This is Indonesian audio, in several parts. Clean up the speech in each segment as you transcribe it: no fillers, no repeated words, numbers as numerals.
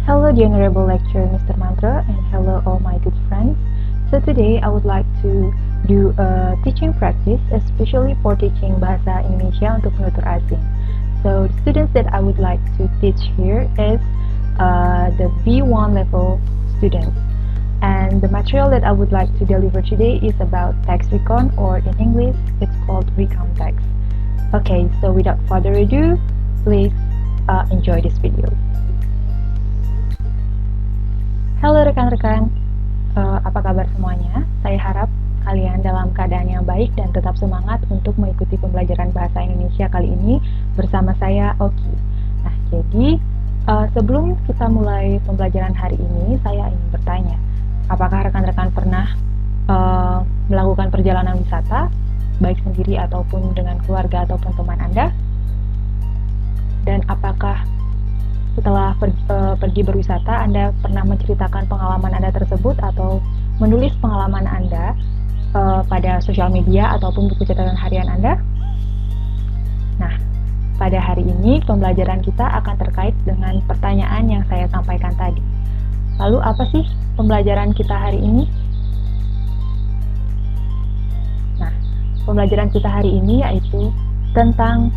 Hello, the Honorable Lecturer Mr. Mantra, and hello all my good friends. So today I would like to do a teaching practice, especially for teaching Bahasa Indonesia untuk penutur asing. So the students that I would like to teach here is the B1 level students. And the material that I would like to deliver today is about text recon, or in English, it's called recon text. Okay, so without further ado, please enjoy this video. Halo rekan-rekan, apa kabar semuanya? Saya harap kalian dalam keadaan yang baik dan tetap semangat untuk mengikuti pembelajaran bahasa Indonesia kali ini bersama saya, Oki. Nah, jadi sebelum kita mulai pembelajaran hari ini, saya ingin bertanya, apakah rekan-rekan pernah melakukan perjalanan wisata, baik sendiri ataupun dengan keluarga ataupun teman Anda? Dan apakah setelah pergi berwisata, Anda pernah menceritakan pengalaman Anda tersebut atau menulis pengalaman Anda pada sosial media ataupun buku catatan harian Anda? Nah, pada hari ini pembelajaran kita akan terkait dengan pertanyaan yang saya sampaikan tadi. Lalu apa sih pembelajaran kita hari ini? Nah, pembelajaran kita hari ini yaitu tentang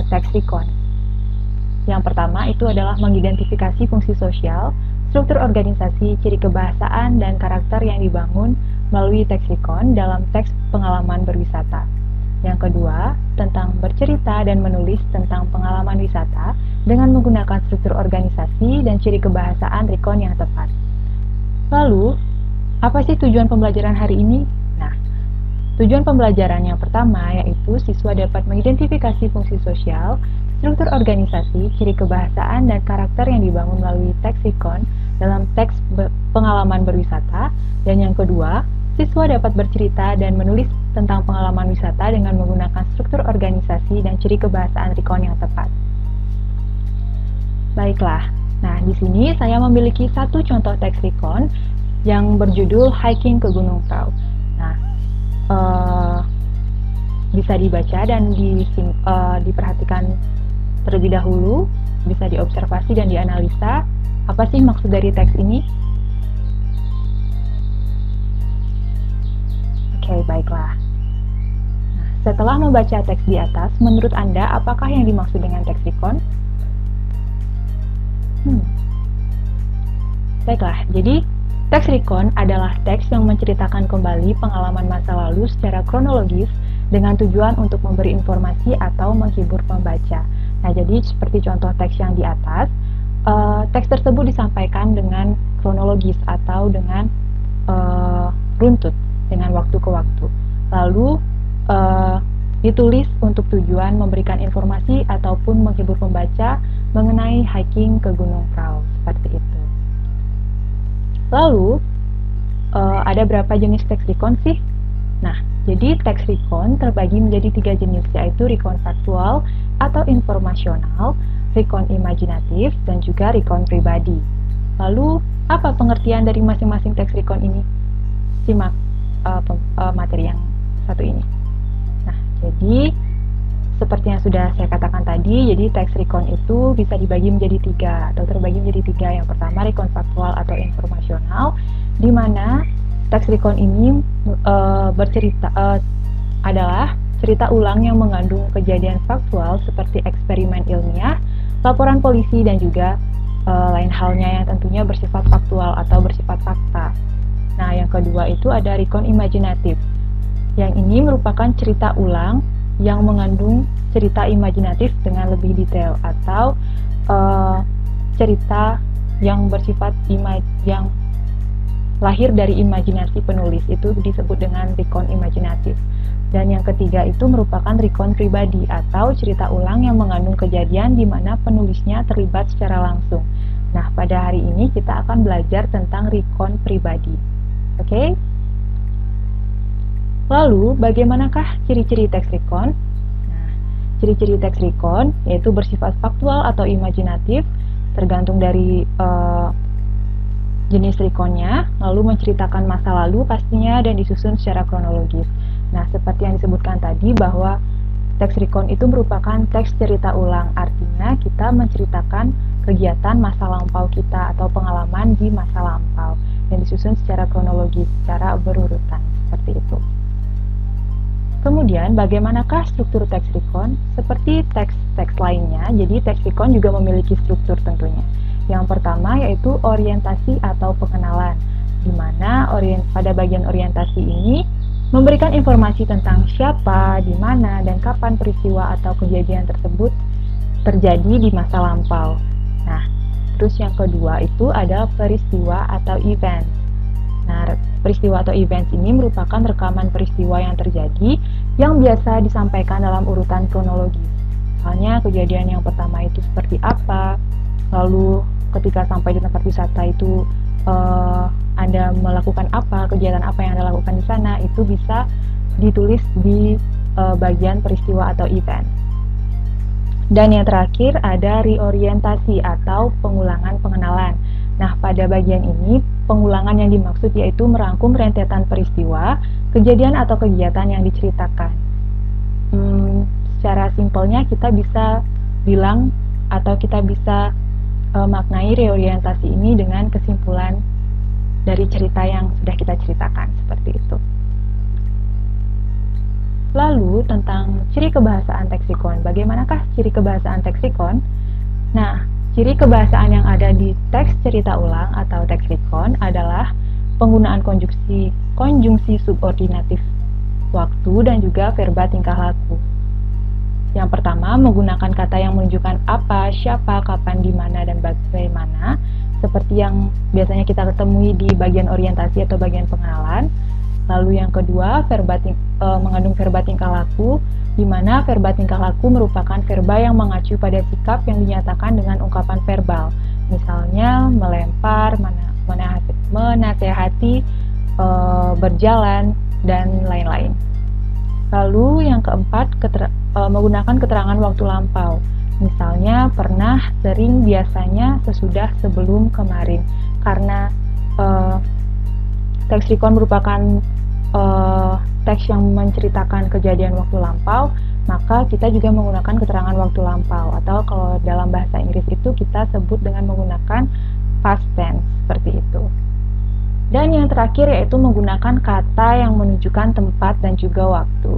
text recon. Yang pertama itu adalah mengidentifikasi fungsi sosial, struktur organisasi, ciri kebahasaan, dan karakter yang dibangun melalui teks recon dalam teks pengalaman berwisata. Yang kedua, tentang bercerita dan menulis tentang pengalaman wisata dengan menggunakan struktur organisasi dan ciri kebahasaan recon yang tepat. Lalu, apa sih tujuan pembelajaran hari ini? Nah, tujuan pembelajaran yang pertama yaitu siswa dapat mengidentifikasi fungsi sosial, struktur organisasi, ciri kebahasaan, dan karakter yang dibangun melalui teks recon dalam teks pengalaman berwisata. Dan yang kedua, siswa dapat bercerita dan menulis tentang pengalaman wisata dengan menggunakan struktur organisasi dan ciri kebahasaan recon yang tepat. Baiklah, nah di sini saya memiliki satu contoh teks recon yang berjudul Hiking ke Gunung Prau. Nah, bisa dibaca dan diperhatikan terlebih dahulu, bisa diobservasi dan dianalisa apa sih maksud dari teks ini. Oke, baiklah. Nah, setelah membaca teks di atas, menurut Anda apakah yang dimaksud dengan teks recon? Baiklah, jadi teks recon adalah teks yang menceritakan kembali pengalaman masa lalu secara kronologis dengan tujuan untuk memberi informasi atau menghibur pembaca. Nah, jadi seperti contoh teks yang di atas, teks tersebut disampaikan dengan kronologis atau dengan runtut, dengan waktu ke waktu. Lalu ditulis untuk tujuan memberikan informasi ataupun menghibur pembaca mengenai hiking ke Gunung Prau, seperti itu. Lalu, ada berapa jenis teks recon sih? Nah, jadi teks recon terbagi menjadi 3 jenis, yaitu recon faktual atau informasional, recon imajinatif, dan juga recon pribadi. Lalu, apa pengertian dari masing-masing teks recon ini? Simak materi yang satu ini. Nah, jadi seperti yang sudah saya katakan tadi, jadi teks recon itu bisa dibagi menjadi 3 atau terbagi menjadi 3. Yang pertama recon faktual atau informasional, di mana teks recon ini bercerita adalah cerita ulang yang mengandung kejadian faktual seperti eksperimen ilmiah, laporan polisi, dan juga lain halnya yang tentunya bersifat faktual atau bersifat fakta. Nah, yang kedua itu ada recon imajinatif. Yang ini merupakan cerita ulang yang mengandung cerita imajinatif dengan lebih detail atau cerita yang bersifat yang lahir dari imajinasi penulis, itu disebut dengan recon imajinatif. Dan yang ketiga itu merupakan recon pribadi atau cerita ulang yang mengandung kejadian di mana penulisnya terlibat secara langsung. Nah, pada hari ini kita akan belajar tentang recon pribadi. Oke? Lalu, bagaimanakah ciri-ciri teks recon? Nah, ciri-ciri teks recon yaitu bersifat faktual atau imajinatif, tergantung dari jenis reconnya, lalu menceritakan masa lalu pastinya dan disusun secara kronologis. Nah, seperti yang disebutkan tadi bahwa teks recon itu merupakan teks cerita ulang, artinya kita menceritakan kegiatan masa lampau kita atau pengalaman di masa lampau yang disusun secara kronologis, secara berurutan seperti itu. Kemudian, bagaimanakah struktur text recon? Seperti teks-teks lainnya, jadi text recon juga memiliki struktur tentunya. Yang pertama yaitu orientasi atau pengenalan, di mana pada bagian orientasi ini memberikan informasi tentang siapa, di mana, dan kapan peristiwa atau kejadian tersebut terjadi di masa lampau. Nah, terus yang kedua itu ada peristiwa atau event. Nah, peristiwa atau event ini merupakan rekaman peristiwa yang terjadi yang biasa disampaikan dalam urutan kronologis. Misalnya kejadian yang pertama itu seperti apa, lalu ketika sampai di tempat wisata itu Anda melakukan apa, kegiatan apa yang Anda lakukan di sana, itu bisa ditulis di bagian peristiwa atau event. Dan yang terakhir ada reorientasi atau pengulangan pengenalan. Nah, pada bagian ini, pengulangan yang dimaksud yaitu merangkum rentetan peristiwa, kejadian atau kegiatan yang diceritakan. Secara simpelnya kita bisa bilang atau kita bisa maknai reorientasi ini dengan kesimpulan dari cerita yang sudah kita ceritakan, seperti itu. Lalu, tentang ciri kebahasaan text recon. Bagaimanakah ciri kebahasaan text recon? Nah, ciri kebahasaan yang ada di teks cerita ulang atau text recon adalah penggunaan konjungsi subordinatif waktu dan juga verba tingkah laku. Yang pertama, menggunakan kata yang menunjukkan apa, siapa, kapan, di mana, dan bagaimana, seperti yang biasanya kita ketemui di bagian orientasi atau bagian pengenalan. Lalu yang kedua, mengandung verba tingkah laku, di mana verba tingkah laku merupakan verba yang mengacu pada sikap yang dinyatakan dengan ungkapan verbal. Misalnya, melempar, menasehati, berjalan, dan lain-lain. Lalu yang keempat, menggunakan keterangan waktu lampau. Misalnya, pernah, sering, biasanya, sesudah, sebelum, kemarin. Karena text recon merupakan teks yang menceritakan kejadian waktu lampau, maka kita juga menggunakan keterangan waktu lampau, atau kalau dalam bahasa Inggris itu kita sebut dengan menggunakan past tense, seperti itu. Dan yang terakhir yaitu menggunakan kata yang menunjukkan tempat dan juga waktu.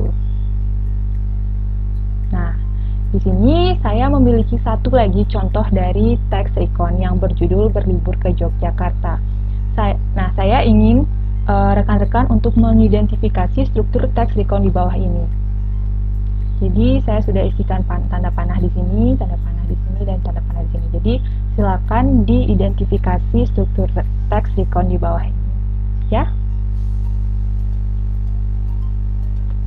Nah, di sini saya memiliki satu lagi contoh dari text recon yang berjudul Berlibur ke Yogyakarta. Saya ingin rekan-rekan untuk mengidentifikasi struktur text recon di bawah ini. Jadi saya sudah isikan tanda panah di sini, tanda panah di sini, dan tanda panah di sini. Jadi silakan diidentifikasi struktur text recon di bawah ini, ya.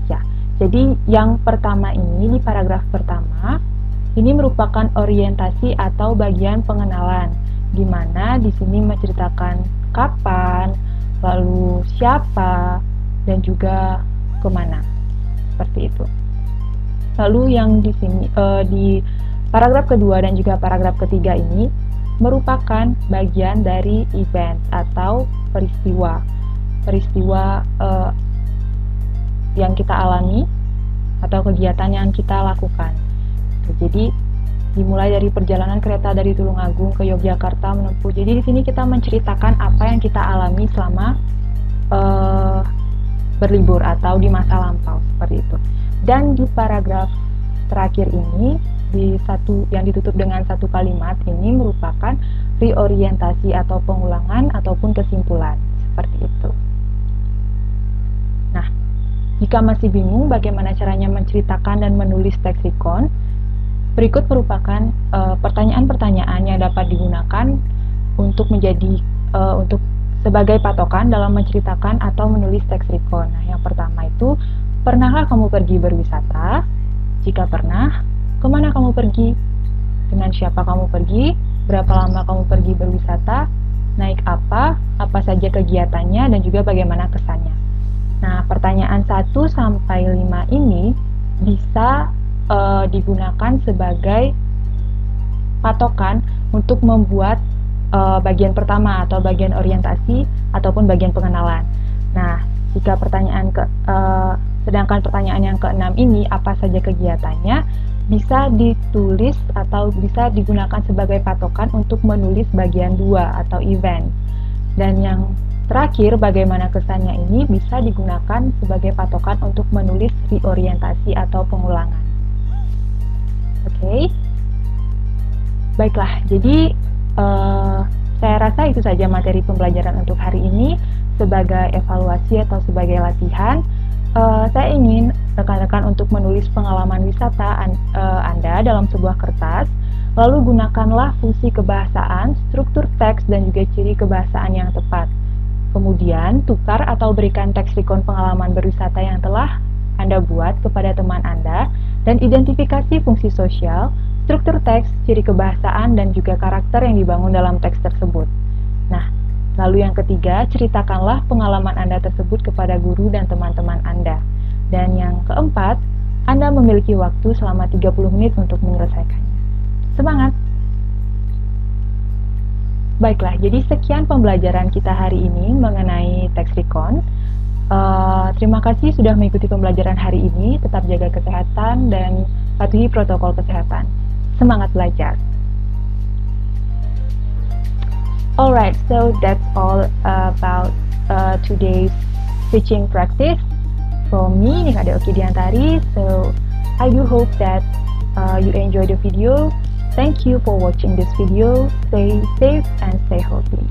Ya. Jadi yang pertama ini di paragraf pertama ini merupakan orientasi atau bagian pengenalan, di mana di sini menceritakan kapan, lalu siapa, dan juga kemana, seperti itu. Lalu yang di sini di paragraf kedua dan juga paragraf ketiga ini merupakan bagian dari event atau peristiwa yang kita alami atau kegiatan yang kita lakukan. Jadi dimulai dari perjalanan kereta dari Tulungagung ke Yogyakarta menempuh. Jadi di sini kita menceritakan apa yang kita alami selama berlibur atau di masa lampau, seperti itu. Dan di paragraf terakhir ini yang ditutup dengan satu kalimat ini merupakan reorientasi atau pengulangan ataupun kesimpulan, seperti itu. Nah, jika masih bingung bagaimana caranya menceritakan dan menulis teks recon, berikut merupakan pertanyaan-pertanyaan yang dapat digunakan untuk sebagai patokan dalam menceritakan atau menulis teks recon. Nah, yang pertama itu, pernahkah kamu pergi berwisata? Jika pernah, kemana kamu pergi? Dengan siapa kamu pergi? Berapa lama kamu pergi berwisata? Naik apa saja kegiatannya, dan juga bagaimana kesannya. Nah, pertanyaan 1 sampai 5 ini bisa digunakan sebagai patokan untuk membuat bagian pertama atau bagian orientasi ataupun bagian pengenalan. Nah, jika sedangkan pertanyaan yang ke-6 ini apa saja kegiatannya, bisa ditulis atau bisa digunakan sebagai patokan untuk menulis bagian 2 atau event. Dan yang terakhir, bagaimana kesannya ini bisa digunakan sebagai patokan untuk menulis reorientasi atau pengulangan. Oke. Baiklah, jadi saya rasa itu saja materi pembelajaran untuk hari ini. Sebagai evaluasi atau sebagai latihan, saya ingin rekan-rekan untuk menulis pengalaman wisata Anda dalam sebuah kertas, lalu gunakanlah fungsi kebahasaan, struktur teks, dan juga ciri kebahasaan yang tepat. Kemudian, tukar atau berikan teks recon pengalaman berwisata yang telah Anda buat kepada teman Anda, dan identifikasi fungsi sosial, struktur teks, ciri kebahasaan, dan juga karakter yang dibangun dalam teks tersebut. Nah, lalu yang ketiga, ceritakanlah pengalaman Anda tersebut kepada guru dan teman-teman Anda. Dan yang keempat, Anda memiliki waktu selama 30 menit untuk menyelesaikannya. Semangat! Baiklah, jadi sekian pembelajaran kita hari ini mengenai teks recon. Terima kasih sudah mengikuti pembelajaran hari ini. Tetap jaga kesehatan dan patuhi protokol kesehatan. Semangat belajar! Alright, so that's all about today's teaching practice from me, Nika Deoki Diantari. So I do hope that you enjoy the video. Thank you for watching this video. Stay safe and stay healthy.